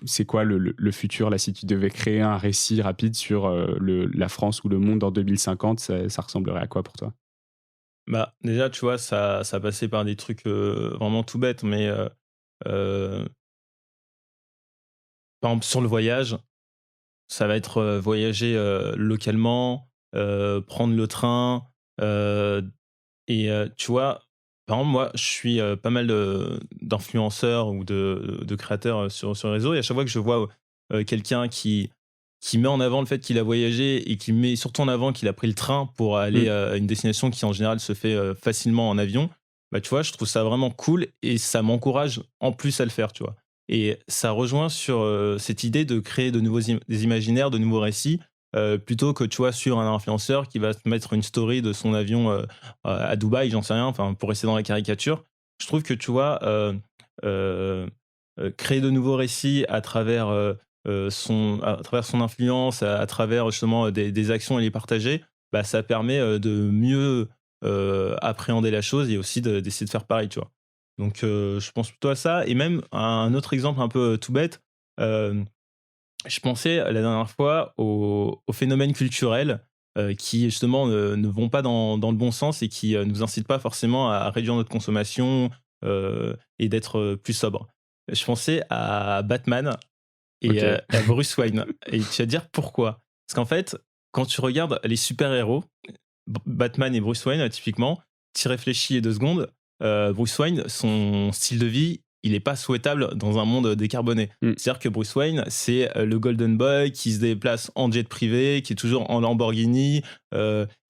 c'est quoi le futur là, si tu devais créer un récit rapide sur la France ou le monde en 2050, ça ressemblerait à quoi pour toi? Bah, déjà, tu vois, ça passait par des trucs, vraiment tout bêtes, mais heu, par exemple, sur le voyage, ça va être, voyager, localement, prendre le train, heu tu vois, par exemple, moi, je suis, pas mal, d'influenceurs ou de créateurs, sur les réseaux et à chaque fois que je vois, quelqu'un qui met en avant le fait qu'il a voyagé et qui met surtout en avant qu'il a pris le train pour aller, Mmh. à une destination qui, en général, se fait, facilement en avion, bah, tu vois, je trouve ça vraiment cool et ça m'encourage en plus à le faire, tu vois? Et ça rejoint sur, cette idée de créer de nouveaux des imaginaires, de nouveaux récits, plutôt que, tu vois, sur un influenceur qui va se mettre une story de son avion, à Dubaï, j'en sais rien, enfin, pour rester dans la caricature. Je trouve que, tu vois, heu créer de nouveaux récits à travers son influence, à travers justement des actions et les partager, bah, ça permet, de mieux, appréhender la chose et aussi d'essayer de faire pareil, tu vois? Donc je pense plutôt à ça et même un autre exemple un peu, tout bête, hem je pensais la dernière fois aux phénomènes culturels, qui justement ne vont pas dans le bon sens et qui, nous incitent pas forcément à réduire notre consommation, et d'être, plus sobre. Je pensais à Batman et OK. à Bruce Wayne et tu vas te dire pourquoi? Parce qu'en fait, quand tu regardes les super-héros, Batman et Bruce Wayne, typiquement, tu réfléchis 2 secondes, Bruce Wayne, son style de vie, il est pas souhaitable dans un monde décarboné. Mmh. C'est-à-dire que Bruce Wayne, c'est, le golden boy qui se déplace en jet privé, qui est toujours en Lamborghini,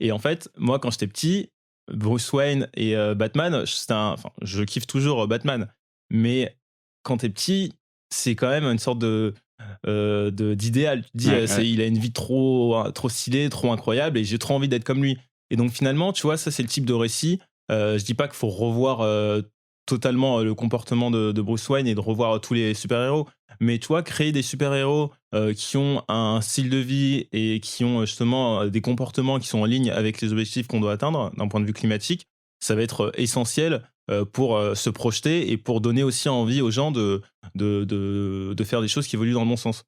et en fait, moi, quand j'étais petit, Bruce Wayne et Batman, je kiffe toujours, Batman. Mais quand tu es petit, c'est quand même une sorte d'idéal. Tu te dis, Ouais, ouais. c'est il a une vie trop stylée, trop incroyable et j'ai trop envie d'être comme lui. Et donc finalement, tu vois, ça c'est le type de récit. Je dis pas qu'il faut revoir totalement le comportement de Bruce Wayne et de revoir tous les super-héros. Mais tu vois, créer des super-héros qui ont un style de vie et qui ont justement des comportements qui sont en ligne avec les objectifs qu'on doit atteindre d'un point de vue climatique, ça va être essentiel pour se projeter et pour donner aussi envie aux gens de faire des choses qui évoluent dans le bon sens.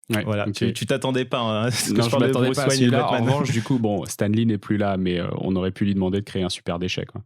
Ouais, Voilà, OK. tu t'attendais pas hein, à ce que Non, je je parle de m'attendais pas Bruce à Wayne et de celui-là. En Batman. revanche, du coup, bon, Stan Lee n'est plus là, mais on aurait pu lui demander de créer un super déchet, quoi.